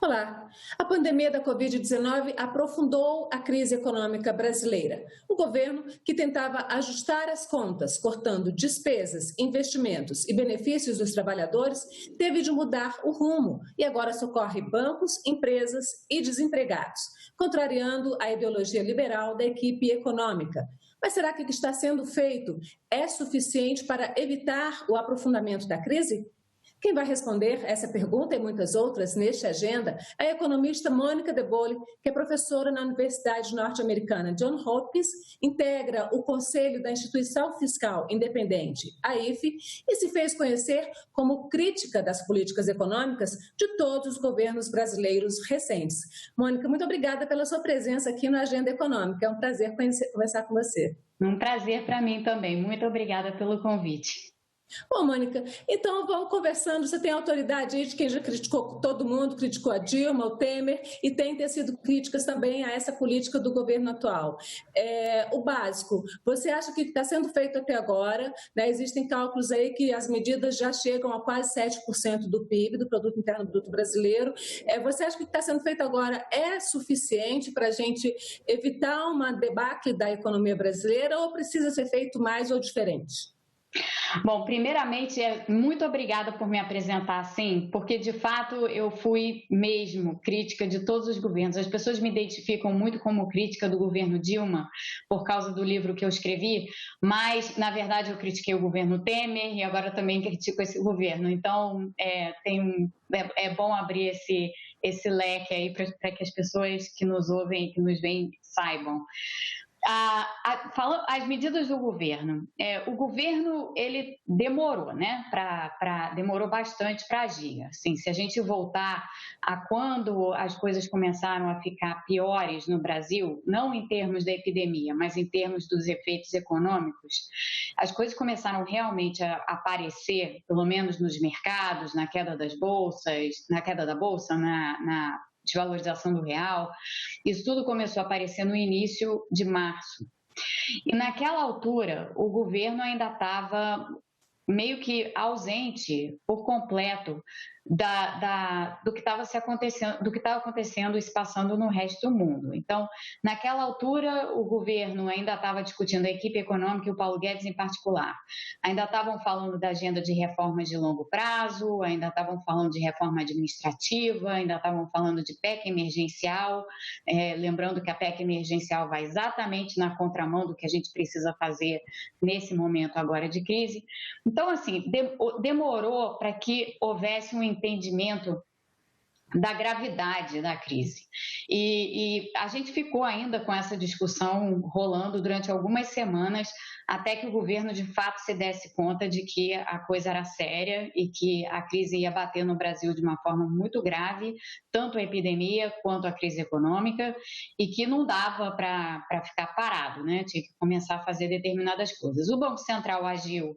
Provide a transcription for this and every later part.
Olá! A pandemia da Covid-19 aprofundou a crise econômica brasileira. O governo, que tentava ajustar as contas, cortando despesas, investimentos e benefícios dos trabalhadores, teve de mudar o rumo e agora socorre bancos, empresas e desempregados, contrariando a ideologia liberal da equipe econômica. Mas será que o que está sendo feito é suficiente para evitar o aprofundamento da crise? Quem vai responder essa pergunta e muitas outras neste Agenda é a economista Mônica De Bolle, que é professora na Universidade Norte-Americana Johns Hopkins, integra o Conselho da Instituição Fiscal Independente, a IFE, e se fez conhecer como crítica das políticas econômicas de todos os governos brasileiros recentes. Mônica, muito obrigada pela sua presença aqui no Agenda Econômica. É um prazer conversar com você. Um prazer para mim também. Muito obrigada pelo convite. Bom, Mônica, então vamos conversando. Você tem autoridade aí de quem já criticou todo mundo, criticou a Dilma, o Temer, e tem tecido críticas também a essa política do governo atual. O básico, você acha que está sendo feito até agora, né? Existem cálculos aí que as medidas já chegam a quase 7% do PIB, do Produto Interno Bruto Brasileiro. Você acha que o que está sendo feito agora é suficiente para a gente evitar uma debacle da economia brasileira ou precisa ser feito mais ou diferente? Bom, primeiramente, muito obrigada por me apresentar assim, porque de fato eu fui mesmo crítica de todos os governos. As pessoas me identificam muito como crítica do governo Dilma, por causa do livro que eu escrevi, mas na verdade eu critiquei o governo Temer e agora também critico esse governo. Então, é bom abrir esse leque aí para que as pessoas que nos ouvem, que nos veem, saibam. As medidas do governo. O governo ele demorou, né? Demorou bastante para agir. Assim, se a gente voltar a quando as coisas começaram a ficar piores no Brasil, não em termos da epidemia, mas em termos dos efeitos econômicos, as coisas começaram realmente a aparecer, pelo menos nos mercados, na queda das bolsas, na queda da bolsa, na desvalorização do real. Isso tudo começou a aparecer no início de março. E naquela altura, o governo ainda estava meio que ausente por completo do que estava acontecendo e se passando no resto do mundo. Então, naquela altura, o governo ainda estava discutindo, a equipe econômica e o Paulo Guedes em particular, ainda estavam falando da agenda de reformas de longo prazo, ainda estavam falando de reforma administrativa, ainda estavam falando de PEC emergencial, lembrando que a PEC emergencial vai exatamente na contramão do que a gente precisa fazer nesse momento agora de crise. Então, assim, demorou para que houvesse um entendimento da gravidade da crise. E a gente ficou ainda com essa discussão rolando durante algumas semanas, até que o governo de fato se desse conta de que a coisa era séria e que a crise ia bater no Brasil de uma forma muito grave, tanto a epidemia quanto a crise econômica, e que não dava para ficar parado, né? Tinha que começar a fazer determinadas coisas. O Banco Central agiu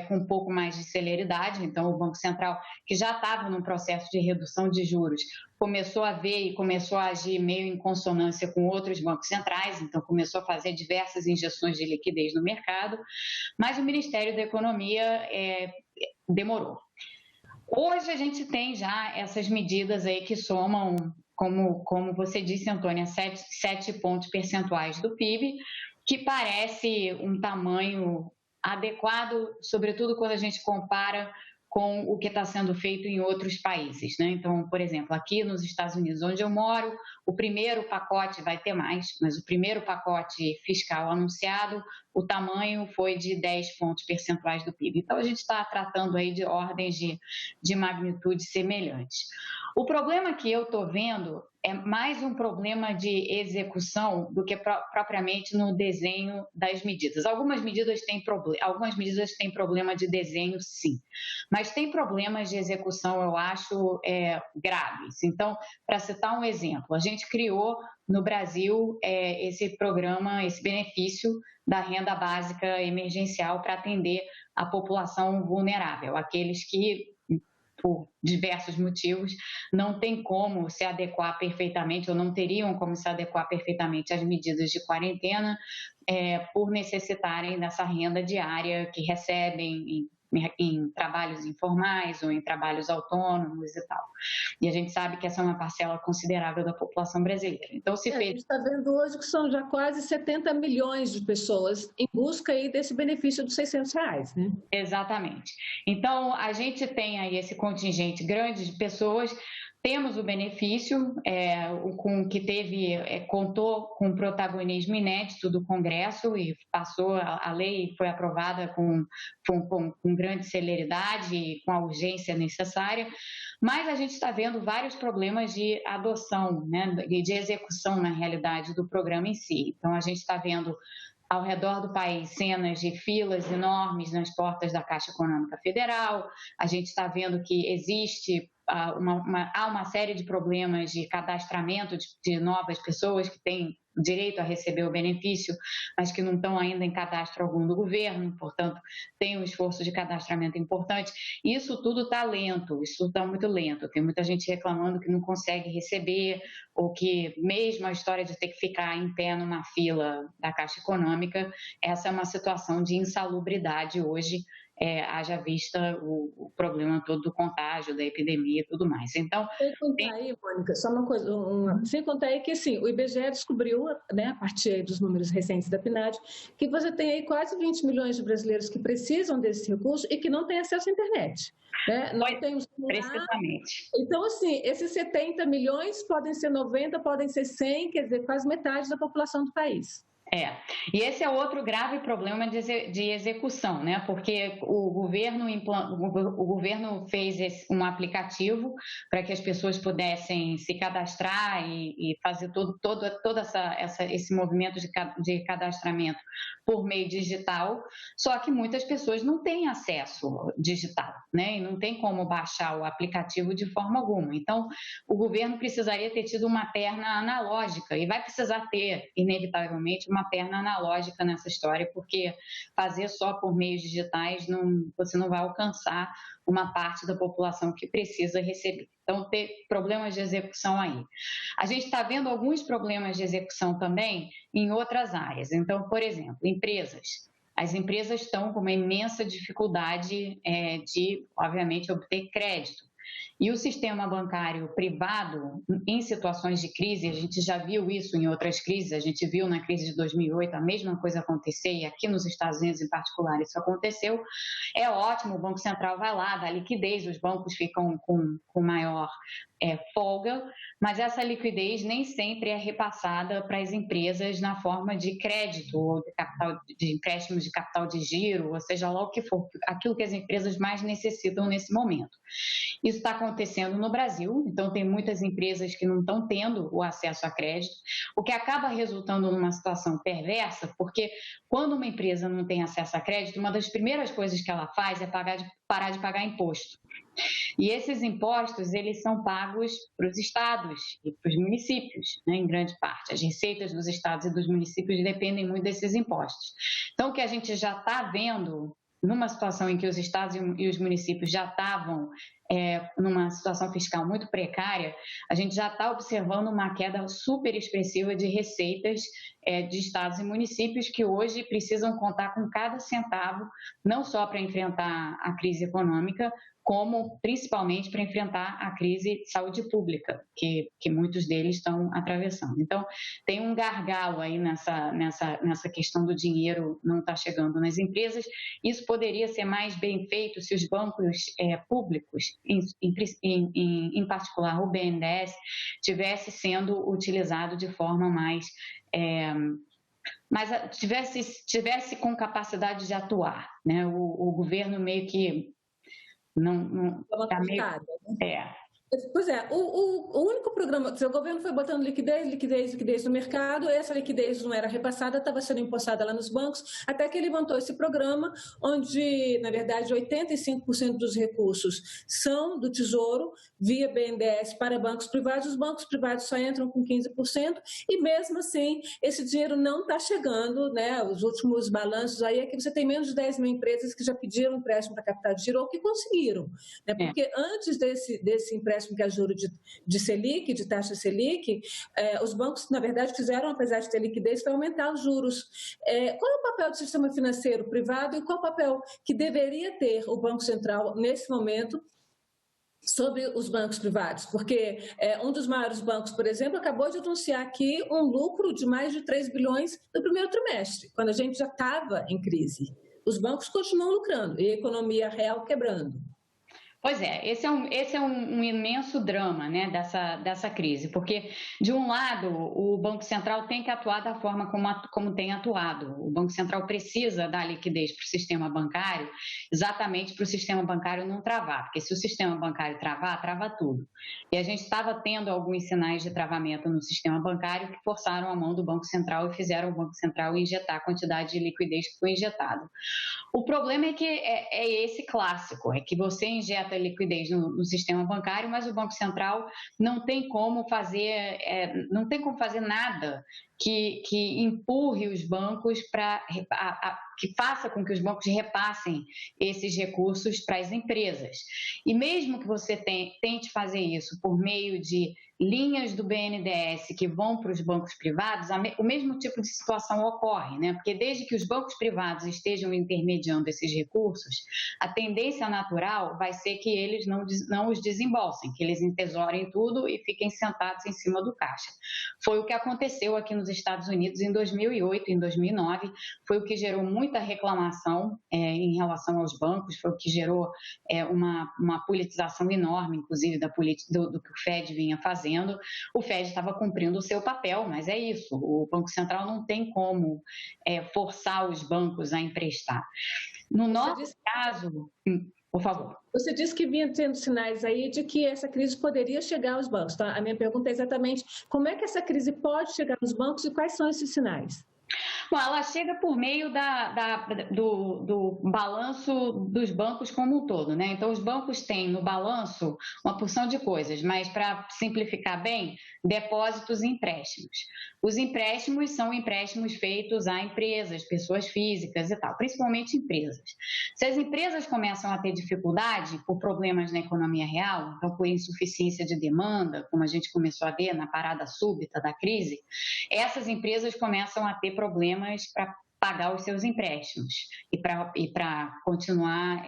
com um pouco mais de celeridade, então o Banco Central, que já estava num processo de redução de juros, começou a ver e começou a agir meio em consonância com outros bancos centrais, então começou a fazer diversas injeções de liquidez no mercado, mas o Ministério da Economia demorou. Hoje a gente tem já essas medidas aí que somam, como você disse, Antônia, 7 pontos percentuais do PIB, que parece um tamanho adequado, sobretudo quando a gente compara com o que está sendo feito em outros países, né? Então, por exemplo, aqui nos Estados Unidos, onde eu moro, o primeiro pacote vai ter mais, mas o primeiro pacote fiscal anunciado, o tamanho foi de 10 pontos percentuais do PIB. Então, a gente está tratando aí de ordens de magnitude semelhantes. O problema que eu estou vendo é mais um problema de execução do que propriamente no desenho das medidas. Algumas medidas têm problema de desenho, sim, mas tem problemas de execução, eu acho, graves. Então, para citar um exemplo, a gente criou no Brasil esse programa, esse benefício da renda básica emergencial para atender a população vulnerável, aqueles que, por diversos motivos, não tem como se adequar perfeitamente ou não teriam como se adequar perfeitamente às medidas de quarentena por necessitarem dessa renda diária que recebem em trabalhos informais ou em trabalhos autônomos e tal. E a gente sabe que essa é uma parcela considerável da população brasileira. Então, se A fez... gente está vendo hoje que são já quase 70 milhões de pessoas em busca aí desse benefício dos R$ 600, né? Exatamente. Então, a gente tem aí esse contingente grande de pessoas. Temos o benefício, contou com protagonismo inédito do Congresso e passou, a lei foi aprovada com grande celeridade e com a urgência necessária, mas a gente está vendo vários problemas de adoção, né, e de execução, na realidade, do programa em si. Então, a gente está vendo ao redor do país cenas de filas enormes nas portas da Caixa Econômica Federal, a gente está vendo que existe há uma série de problemas de cadastramento de novas pessoas que têm direito a receber o benefício, mas que não estão ainda em cadastro algum do governo, portanto, tem um esforço de cadastramento importante. Isso tudo está lento, isso está muito lento. Tem muita gente reclamando que não consegue receber, ou que mesmo a história de ter que ficar em pé numa fila da Caixa Econômica, essa é uma situação de insalubridade hoje, haja vista o problema todo do contágio, da epidemia e tudo mais. Então, sem contar aí, Mônica, só uma coisa, sem contar aí que assim, o IBGE descobriu, né, a partir dos números recentes da PNAD, que você tem aí quase 20 milhões de brasileiros que precisam desse recurso e que não têm acesso à internet. Né? Não tem o celular. Precisamente. Então, assim, esses 70 milhões podem ser 90, podem ser 100, quer dizer, quase metade da população do país. E esse é outro grave problema de execução, né? Porque o governo fez um aplicativo para que as pessoas pudessem se cadastrar e fazer todo esse movimento de cadastramento por meio digital, só que muitas pessoas não têm acesso digital, né? E não tem como baixar o aplicativo de forma alguma. Então, o governo precisaria ter tido uma perna analógica e vai precisar ter, inevitavelmente, uma perna analógica nessa história, porque fazer só por meios digitais, você não vai alcançar uma parte da população que precisa receber. Então, ter problemas de execução aí. A gente está vendo alguns problemas de execução também em outras áreas. Então, por exemplo, empresas. As empresas estão com uma imensa dificuldade de, obviamente, obter crédito. E o sistema bancário privado, em situações de crise, a gente já viu isso em outras crises, a gente viu na crise de 2008 a mesma coisa acontecer, e aqui nos Estados Unidos em particular isso aconteceu. É ótimo, o Banco Central vai lá, dá liquidez, os bancos ficam com maior folga, mas essa liquidez nem sempre é repassada para as empresas na forma de crédito ou de empréstimos de capital de giro, ou seja lá o que for, aquilo que as empresas mais necessitam nesse momento. Isso está acontecendo no Brasil, então tem muitas empresas que não estão tendo o acesso a crédito, o que acaba resultando numa situação perversa, porque quando uma empresa não tem acesso a crédito, uma das primeiras coisas que ela faz é parar de pagar imposto. E esses impostos, eles são pagos para os estados e para os municípios, né, em grande parte. As receitas dos estados e dos municípios dependem muito desses impostos. Então, o que a gente já está vendo, numa situação em que os estados e os municípios já estavam numa situação fiscal muito precária, a gente já está observando uma queda super expressiva de receitas de estados e municípios que hoje precisam contar com cada centavo, não só para enfrentar a crise econômica, como principalmente para enfrentar a crise de saúde pública, que muitos deles estão atravessando. Então, tem um gargalo aí nessa questão do dinheiro não estar chegando nas empresas. Isso poderia ser mais bem feito se os bancos públicos, em particular o BNDES, tivesse sendo utilizado de forma mais tivesse com capacidade de atuar, né? O governo meio que não tá meio, Pois é, o único programa, o governo foi botando liquidez no mercado, essa liquidez não era repassada, estava sendo empossada lá nos bancos, até que ele levantou esse programa, onde, na verdade, 85% dos recursos são do Tesouro, via BNDES para bancos privados, os bancos privados só entram com 15%, e mesmo assim, esse dinheiro não está chegando, né? Os últimos balanços aí é que você tem menos de 10 mil empresas que já pediram empréstimo para capital de giro ou que conseguiram, né? Porque antes desse empréstimo mais com que a juro de Selic, de taxa Selic, os bancos, na verdade, fizeram, apesar de ter liquidez, foi aumentar os juros. Qual é o papel do sistema financeiro privado e qual o papel que deveria ter o Banco Central nesse momento sobre os bancos privados? Porque um dos maiores bancos, por exemplo, acabou de anunciar aqui um lucro de mais de 3 bilhões no primeiro trimestre, quando a gente já estava em crise. Os bancos continuam lucrando e a economia real quebrando. Pois é, esse é um imenso drama, né, dessa crise, porque, de um lado, o Banco Central tem que atuar da forma como tem atuado. O Banco Central precisa dar liquidez para o sistema bancário, exatamente para o sistema bancário não travar, porque se o sistema bancário travar, trava tudo. E a gente estava tendo alguns sinais de travamento no sistema bancário que forçaram a mão do Banco Central e fizeram o Banco Central injetar a quantidade de liquidez que foi injetada. O problema é que é esse clássico, é que você injeta liquidez no sistema bancário, mas o Banco Central não tem como fazer nada que empurre os bancos que faça com que os bancos repassem esses recursos para as empresas. E mesmo que você tente fazer isso por meio de linhas do BNDES que vão para os bancos privados, o mesmo tipo de situação ocorre, né? Porque desde que os bancos privados estejam intermediando esses recursos, a tendência natural vai ser que eles não os desembolsem, que eles entesourem tudo e fiquem sentados em cima do caixa. Foi o que aconteceu aqui nos Estados Unidos em 2008, em 2009, foi o que gerou muita reclamação em relação aos bancos, foi o que gerou uma politização enorme, inclusive, do que o Fed vinha fazendo. O Fed estava cumprindo o seu papel, mas é isso, o Banco Central não tem como forçar os bancos a emprestar. No nosso caso, por favor. Você disse que vinha tendo sinais aí de que essa crise poderia chegar aos bancos. Tá? A minha pergunta é exatamente como é que essa crise pode chegar aos bancos e quais são esses sinais? Bom, ela chega por meio do balanço dos bancos como um todo, né? Então, os bancos têm no balanço uma porção de coisas, mas para simplificar bem, depósitos e empréstimos. Os empréstimos são empréstimos feitos a empresas, pessoas físicas e tal, principalmente empresas. Se as empresas começam a ter dificuldade por problemas na economia real, então por insuficiência de demanda, como a gente começou a ver na parada súbita da crise, essas empresas começam a ter problemas para pagar os seus empréstimos e para continuar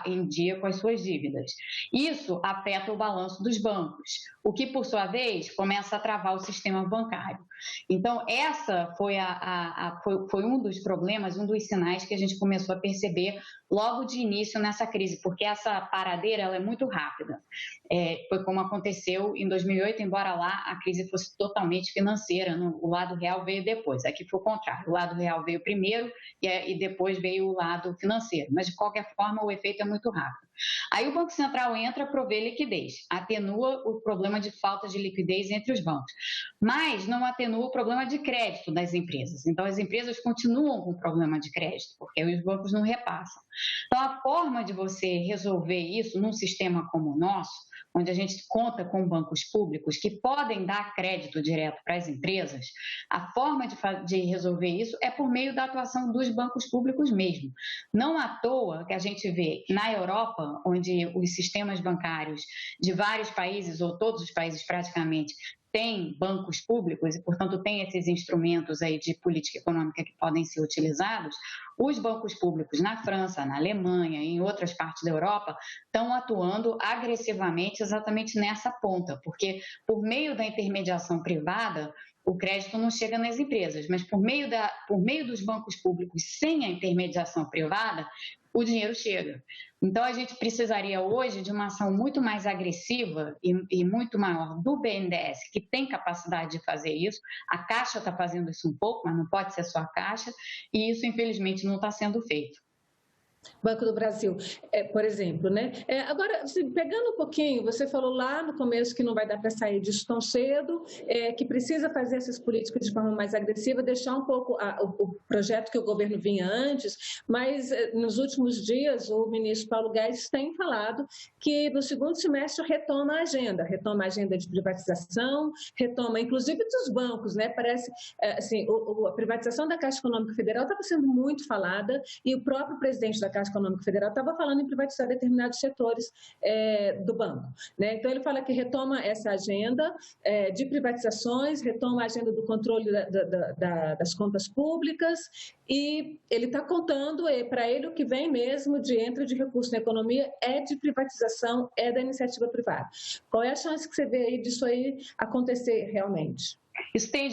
em dia com as suas dívidas. Isso afeta o balanço dos bancos, o que, por sua vez, começa a travar o sistema bancário. Então, essa foi um dos problemas, um dos sinais que a gente começou a perceber logo de início nessa crise, porque essa paradeira ela é muito rápida. Foi como aconteceu em 2008, embora lá a crise fosse totalmente financeira, o lado real veio depois. Aqui foi o contrário, o lado real veio primeiro e depois veio o lado financeiro, mas de qualquer forma o efeito é muito rápido. Aí o Banco Central entra para prover liquidez, atenua o problema de falta de liquidez entre os bancos, mas não atenua o problema de crédito das empresas. Então as empresas continuam com o problema de crédito, porque os bancos não repassam. Então a forma de você resolver isso num sistema como o nosso, onde a gente conta com bancos públicos que podem dar crédito direto para as empresas, a forma de resolver isso é por meio da atuação dos bancos públicos mesmo. Não à toa que a gente vê na Europa, onde os sistemas bancários de vários países, ou todos os países praticamente, tem bancos públicos e, portanto, tem esses instrumentos aí de política econômica que podem ser utilizados, os bancos públicos na França, na Alemanha e em outras partes da Europa estão atuando agressivamente exatamente nessa ponta, porque por meio da intermediação privada, o crédito não chega nas empresas, mas por meio dos bancos públicos sem a intermediação privada, o dinheiro chega. Então, a gente precisaria hoje de uma ação muito mais agressiva e muito maior do BNDES, que tem capacidade de fazer isso. A Caixa está fazendo isso um pouco, mas não pode ser só a Caixa, e isso, infelizmente, não está sendo feito. Banco do Brasil, por exemplo, né? Agora, pegando um pouquinho, você falou lá no começo que não vai dar para sair disso tão cedo, que precisa fazer essas políticas de forma mais agressiva, deixar um pouco o projeto que o governo vinha antes, mas nos últimos dias o ministro Paulo Guedes tem falado que no segundo semestre retoma a agenda de privatização, retoma inclusive dos bancos, né? Parece, assim, a privatização da Caixa Econômica Federal estava sendo muito falada e o próprio presidente da Caixa Econômica Federal estava falando em privatizar determinados setores do banco, né? Então, ele fala que retoma essa agenda de privatizações, retoma a agenda do controle das contas públicas e ele está contando, para ele, o que vem mesmo de entra de recurso na economia é de privatização, é da iniciativa privada. Qual é a chance que você vê aí disso aí acontecer realmente? Isso tem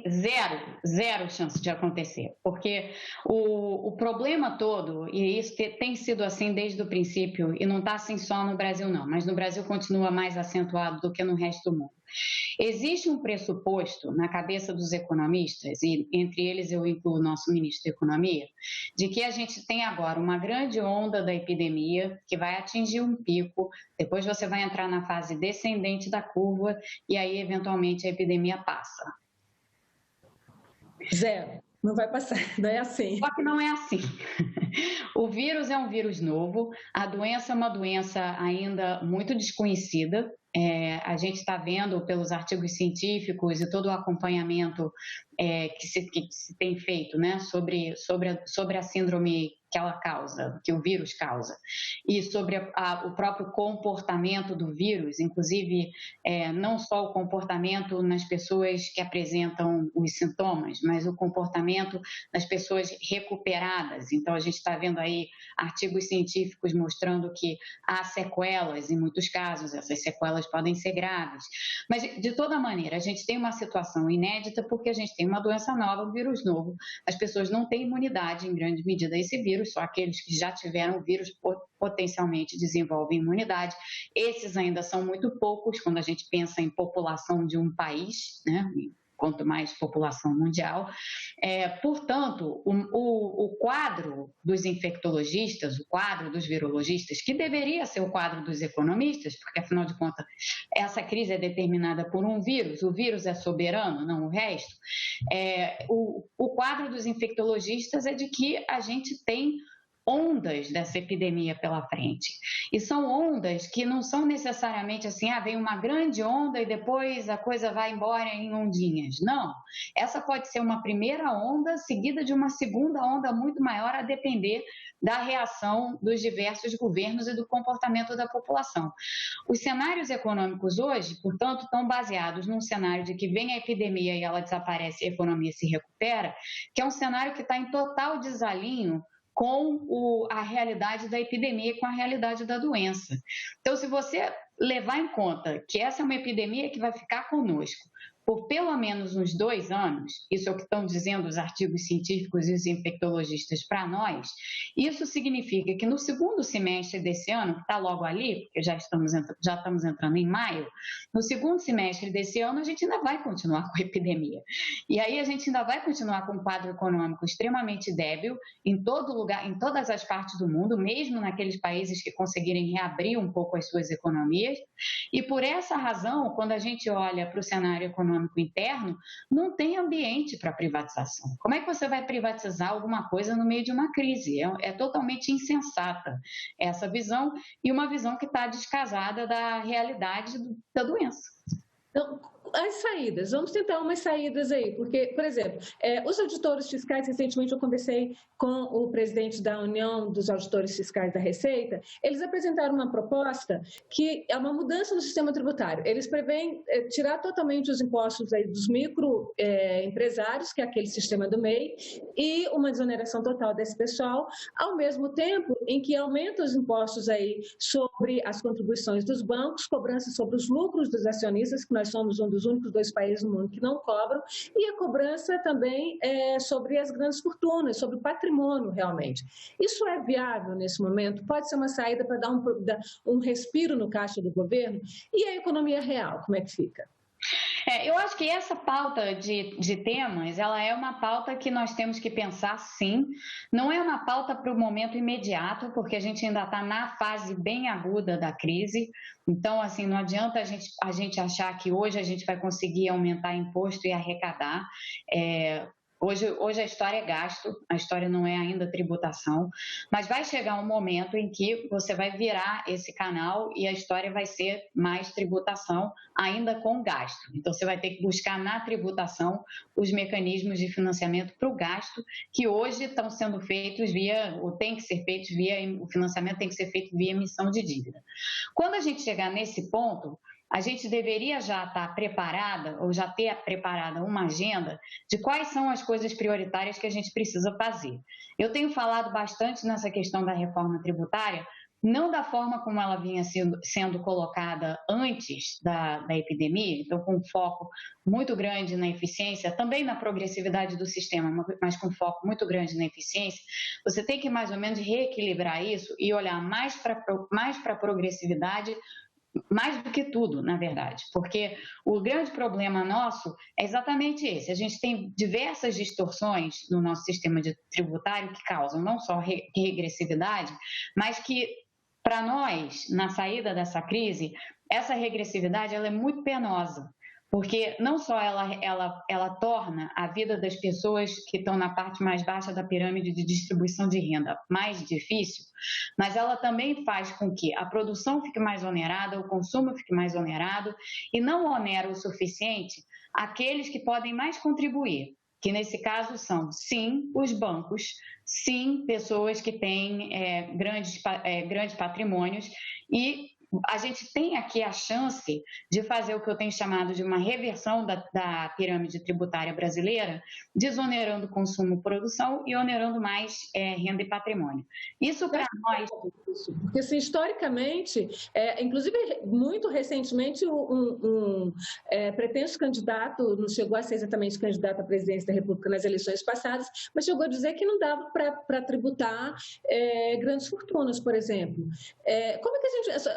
zero chance de acontecer, porque o problema todo, e isso tem sido assim desde o princípio, e não está assim só no Brasil não, mas no Brasil continua mais acentuado do que no resto do mundo. Existe um pressuposto na cabeça dos economistas, e entre eles eu incluo o nosso ministro da Economia, de que a gente tem agora uma grande onda da epidemia que vai atingir um pico, depois você vai entrar na fase descendente da curva e aí eventualmente a epidemia passa. Zero. Não vai passar, não é assim. Só que não é assim. O vírus é um vírus novo, a doença é uma doença ainda muito desconhecida. A gente está vendo pelos artigos científicos e todo o acompanhamento que se tem feito, né, sobre a síndrome que ela causa, que o vírus causa, e sobre o próprio comportamento do vírus, inclusive não só o comportamento nas pessoas que apresentam os sintomas, mas o comportamento das pessoas recuperadas. Então, a gente está vendo aí artigos científicos mostrando que há sequelas, em muitos casos, essas sequelas podem ser graves. Mas, de toda maneira, a gente tem uma situação inédita porque a gente tem uma doença nova, um vírus novo. As pessoas não têm imunidade em grande medida a esse vírus, só aqueles que já tiveram o vírus potencialmente desenvolvem imunidade. Esses ainda são muito poucos quando a gente pensa em população de um país, né? Quanto mais população mundial. Portanto, o quadro dos infectologistas, o quadro dos virologistas, que deveria ser o quadro dos economistas, porque, afinal de contas, essa crise é determinada por um vírus, o vírus é soberano, não o resto. O quadro dos infectologistas é de que a gente tem ondas dessa epidemia pela frente. E são ondas que não são necessariamente assim, vem uma grande onda e depois a coisa vai embora em ondinhas. Não. Essa pode ser uma primeira onda seguida de uma segunda onda muito maior, a depender da reação dos diversos governos e do comportamento da população. Os cenários econômicos hoje, portanto, estão baseados num cenário de que vem a epidemia e ela desaparece e a economia se recupera, que é um cenário que está em total desalinho com a realidade da epidemia e com a realidade da doença. Então, se você levar em conta que essa é uma epidemia que vai ficar conosco por pelo menos uns 2 anos, isso é o que estão dizendo os artigos científicos e os infectologistas para nós, isso significa que no segundo semestre desse ano, que está logo ali, porque já estamos entrando em maio, no segundo semestre desse ano a gente ainda vai continuar com a epidemia. E aí a gente ainda vai continuar com um quadro econômico extremamente débil em todo lugar, em todas as partes do mundo, mesmo naqueles países que conseguirem reabrir um pouco as suas economias. E por essa razão, quando a gente olha para o cenário econômico interno, não tem ambiente para privatização. Como é que você vai privatizar alguma coisa no meio de uma crise? É totalmente insensata essa visão e uma visão que está descasada da realidade da doença. Então, as saídas, vamos tentar umas saídas aí, porque, por exemplo, os auditores fiscais, recentemente eu conversei com o presidente da União dos Auditores Fiscais da Receita, eles apresentaram uma proposta que é uma mudança no sistema tributário. Eles prevêem tirar totalmente os impostos aí dos microempresários, que é aquele sistema do MEI, e uma desoneração total desse pessoal, ao mesmo tempo em que aumenta os impostos aí sobre as contribuições dos bancos, cobrança sobre os lucros dos acionistas, que nós somos um dos únicos 2 países no mundo que não cobram, e a cobrança também sobre as grandes fortunas, sobre o patrimônio realmente. Isso é viável nesse momento? Pode ser uma saída para dar um respiro no caixa do governo? E a economia real, como é que fica? Eu acho que essa pauta de temas, ela é uma pauta que nós temos que pensar, sim. Não é uma pauta para o momento imediato, porque a gente ainda está na fase bem aguda da crise. Então, assim, não adianta a gente achar que hoje a gente vai conseguir aumentar imposto e arrecadar. Hoje a história é gasto, a história não é ainda tributação, mas vai chegar um momento em que você vai virar esse canal e a história vai ser mais tributação, ainda com gasto. Então, você vai ter que buscar na tributação os mecanismos de financiamento para o gasto, que hoje estão sendo feitos ou tem que ser feitos o financiamento tem que ser feito via emissão de dívida. Quando a gente chegar nesse ponto, a gente deveria já estar preparada, ou já ter preparada uma agenda de quais são as coisas prioritárias que a gente precisa fazer. Eu tenho falado bastante nessa questão da reforma tributária, não da forma como ela vinha sendo colocada antes da epidemia, então com foco muito grande na eficiência, também na progressividade do sistema, mas com foco muito grande na eficiência. Você tem que mais ou menos reequilibrar isso e olhar mais para a progressividade, mais do que tudo, na verdade, porque o grande problema nosso é exatamente esse. A gente tem diversas distorções no nosso sistema tributário que causam não só regressividade, mas que, para nós, na saída dessa crise, essa regressividade ela é muito penosa. Porque não só ela torna a vida das pessoas que estão na parte mais baixa da pirâmide de distribuição de renda mais difícil, mas ela também faz com que a produção fique mais onerada, o consumo fique mais onerado e não onera o suficiente aqueles que podem mais contribuir, que nesse caso são, sim, os bancos, sim, pessoas que têm grandes patrimônios e a gente tem aqui a chance de fazer o que eu tenho chamado de uma reversão da pirâmide tributária brasileira, desonerando consumo e produção e onerando mais renda e patrimônio. Isso para nós... Porque, assim, historicamente, inclusive, muito recentemente, um pretenso candidato, não chegou a ser exatamente candidato à presidência da República nas eleições passadas, mas chegou a dizer que não dava para tributar grandes fortunas, por exemplo. Como é que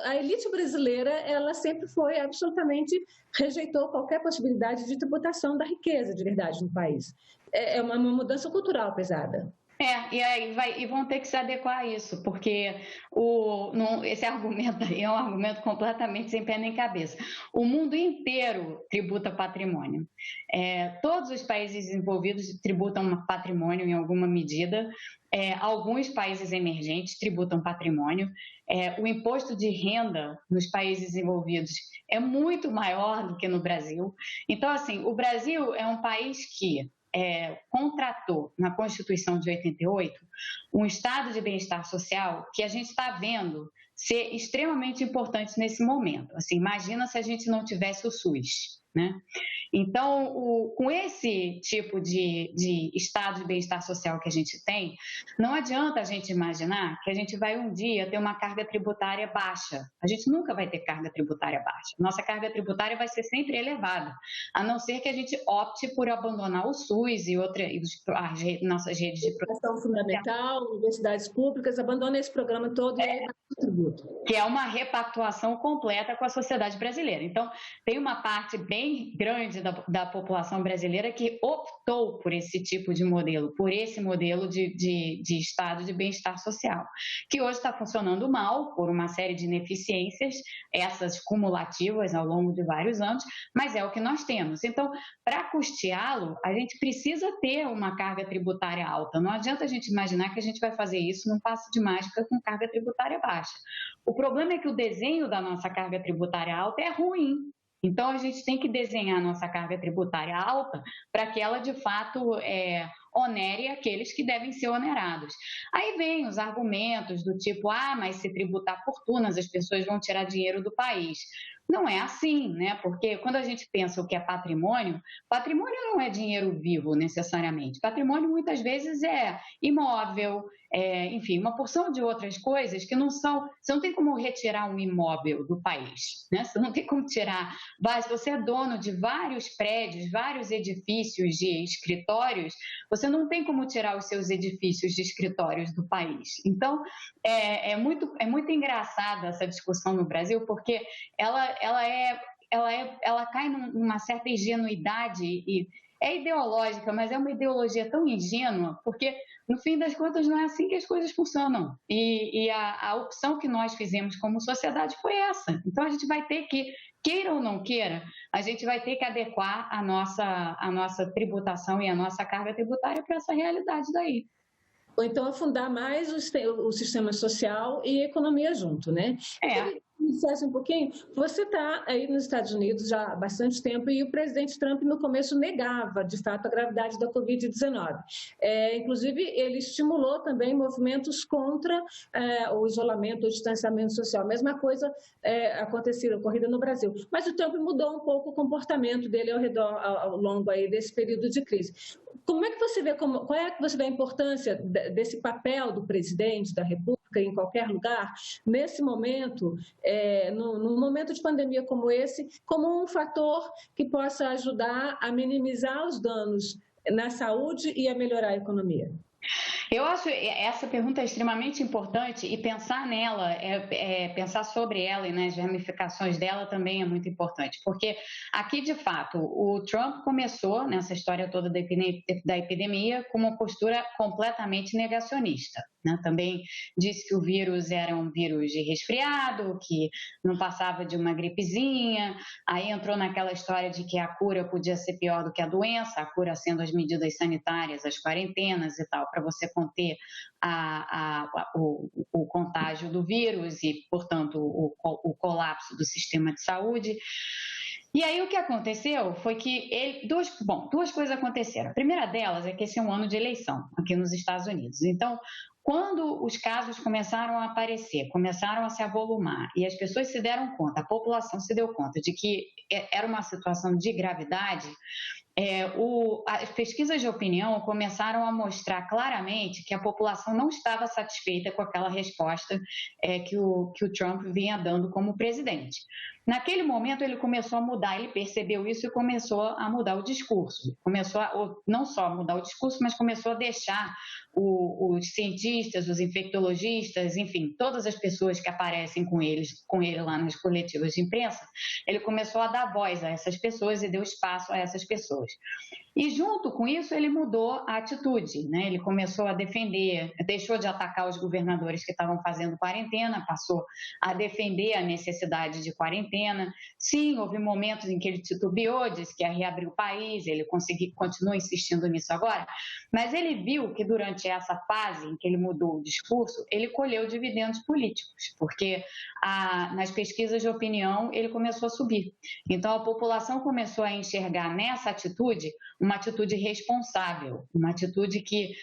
a elite brasileira, ela sempre foi absolutamente, rejeitou qualquer possibilidade de tributação da riqueza de verdade no país. É uma mudança cultural pesada. E aí vão ter que se adequar a isso, porque esse argumento aí é um argumento completamente sem pé nem cabeça. O mundo inteiro tributa patrimônio. Todos os países desenvolvidos tributam patrimônio em alguma medida. Alguns países emergentes tributam patrimônio. O imposto de renda nos países desenvolvidos é muito maior do que no Brasil. Então, assim, o Brasil é um país que contratou na Constituição de 88 um estado de bem-estar social que a gente está vendo ser extremamente importante nesse momento. Assim, imagina se a gente não tivesse o SUS, né? Então, com esse tipo de estado de bem-estar social que a gente tem, não adianta a gente imaginar que a gente vai um dia ter uma carga tributária baixa. A gente nunca vai ter carga tributária baixa. Nossa carga tributária vai ser sempre elevada, a não ser que a gente opte por abandonar o SUS e as nossas redes de proteção fundamental, universidades públicas, abandona esse programa todo e aí vai o tributo. Que é uma repactuação completa com a sociedade brasileira. Então, tem uma parte bem grande da população brasileira que optou por esse tipo de modelo, por esse modelo de estado de bem-estar social, que hoje está funcionando mal por uma série de ineficiências, essas cumulativas ao longo de vários anos, mas é o que nós temos. Então, para custeá-lo, a gente precisa ter uma carga tributária alta. Não adianta a gente imaginar que a gente vai fazer isso num passe de mágica com carga tributária baixa. O problema é que o desenho da nossa carga tributária alta é ruim. Então, a gente tem que desenhar a nossa carga tributária alta para que ela, de fato, onere aqueles que devem ser onerados. Aí vem os argumentos do tipo, mas se tributar fortunas, as pessoas vão tirar dinheiro do país. Não é assim, né? Porque quando a gente pensa o que é patrimônio, patrimônio não é dinheiro vivo necessariamente. Patrimônio muitas vezes é imóvel, enfim, uma porção de outras coisas que não são... Você não tem como retirar um imóvel do país, né? Você não tem como tirar... Você é dono de vários prédios, vários edifícios de escritórios, você não tem como tirar os seus edifícios de escritórios do país. Então, é muito engraçada essa discussão no Brasil, porque ela cai numa certa ingenuidade e é ideológica, mas é uma ideologia tão ingênua, porque no fim das contas não é assim que as coisas funcionam. E a opção que nós fizemos como sociedade foi essa. Então a gente vai ter que, queira ou não queira, a gente vai ter que adequar a nossa tributação e a nossa carga tributária para essa realidade daí. Ou então afundar mais o sistema social e a economia junto, né? Me dissesse um pouquinho, você está aí nos Estados Unidos já há bastante tempo e o presidente Trump no começo negava, de fato, a gravidade da Covid-19. Inclusive, ele estimulou também movimentos contra o isolamento, o distanciamento social. Mesma coisa ocorrida no Brasil. Mas o Trump mudou um pouco o comportamento dele ao longo aí desse período de crise. Como é que você vê, qual é que você vê a importância desse papel do presidente da República em qualquer lugar, nesse momento, num momento de pandemia como esse, como um fator que possa ajudar a minimizar os danos na saúde e a melhorar a economia? Eu acho essa pergunta extremamente importante e pensar nela, pensar sobre ela e nas ramificações dela também é muito importante, porque aqui, de fato, o Trump começou nessa história toda da epidemia com uma postura completamente negacionista. Né? Também disse que o vírus era um vírus de resfriado, que não passava de uma gripezinha, aí entrou naquela história de que a cura podia ser pior do que a doença, a cura sendo as medidas sanitárias, as quarentenas e tal, para você conter o contágio do vírus e, portanto, o colapso do sistema de saúde. E aí o que aconteceu foi que duas coisas aconteceram. A primeira delas é que esse é um ano de eleição aqui nos Estados Unidos. Então, quando os casos começaram a aparecer, começaram a se avolumar e as pessoas se deram conta, a população se deu conta de que era uma situação de gravidade, as pesquisas de opinião começaram a mostrar claramente que a população não estava satisfeita com aquela resposta que o Trump vinha dando como presidente. Naquele momento ele começou a mudar, ele percebeu isso e começou a mudar o discurso. Começou não só a mudar o discurso, mas começou a deixar os cientistas, os infectologistas, enfim, todas as pessoas que aparecem com ele lá nas coletivas de imprensa, ele começou a dar voz a essas pessoas e deu espaço a essas pessoas. E junto com isso ele mudou a atitude, né? Ele começou a defender, deixou de atacar os governadores que estavam fazendo quarentena, passou a defender a necessidade de quarentena. Sim, houve momentos em que ele titubeou, disse que ia reabrir o país, ele continua insistindo nisso agora, mas ele viu que durante essa fase em que ele mudou o discurso, ele colheu dividendos políticos, porque nas pesquisas de opinião ele começou a subir. Então a população começou a enxergar nessa atitude uma atitude responsável, uma atitude que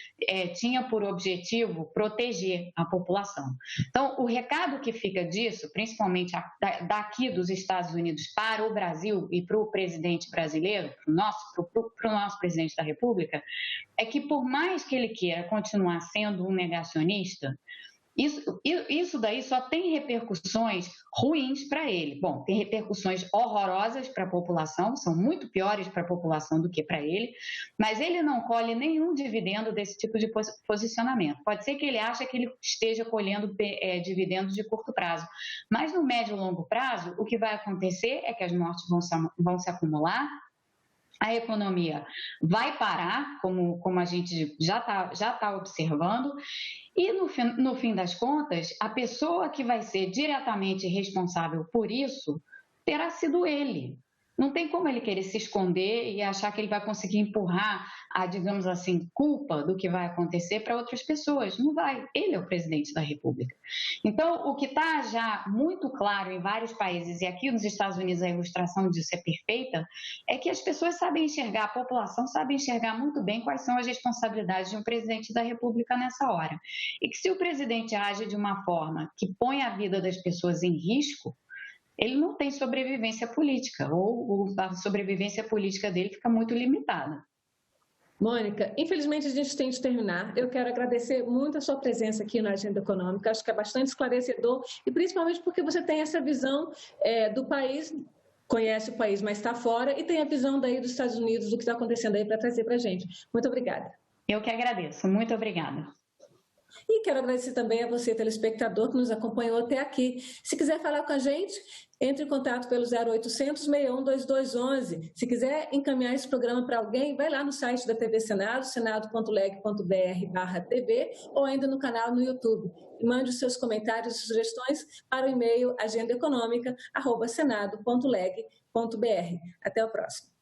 tinha por objetivo proteger a população. Então, o recado que fica disso, principalmente daqui dos Estados Unidos para o Brasil e para o presidente brasileiro, para o nosso presidente da República, é que por mais que ele queira continuar sendo um negacionista, isso daí só tem repercussões ruins para ele. Bom, tem repercussões horrorosas para a população, são muito piores para a população do que para ele, mas ele não colhe nenhum dividendo desse tipo de posicionamento. Pode ser que ele ache que ele esteja colhendo dividendos de curto prazo, mas no médio e longo prazo, o que vai acontecer é que as mortes vão se acumular, a economia vai parar, como a gente já tá observando, e no fim das contas, a pessoa que vai ser diretamente responsável por isso terá sido ele. Não tem como ele querer se esconder e achar que ele vai conseguir empurrar a, digamos assim, culpa do que vai acontecer para outras pessoas. Não vai. Ele é o presidente da República. Então, o que está já muito claro em vários países, e aqui nos Estados Unidos a ilustração disso é perfeita, é que as pessoas sabem enxergar, a população sabe enxergar muito bem quais são as responsabilidades de um presidente da República nessa hora. E que se o presidente age de uma forma que põe a vida das pessoas em risco, ele não tem sobrevivência política, ou a sobrevivência política dele fica muito limitada. Mônica, infelizmente a gente tem de terminar. Eu quero agradecer muito a sua presença aqui na Agenda Econômica, acho que é bastante esclarecedor, e principalmente porque você tem essa visão do país, conhece o país, mas está fora, e tem a visão daí dos Estados Unidos, do que está acontecendo aí para trazer para a gente. Muito obrigada. Eu que agradeço, muito obrigada. E quero agradecer também a você, telespectador, que nos acompanhou até aqui. Se quiser falar com a gente, entre em contato pelo 0800 61 2211. Se quiser encaminhar esse programa para alguém, vai lá no site da TV Senado, senado.leg.br/tv, ou ainda no canal no YouTube. E mande os seus comentários e sugestões para o e-mail agendaeconômica@senado.leg.br. Até o próximo.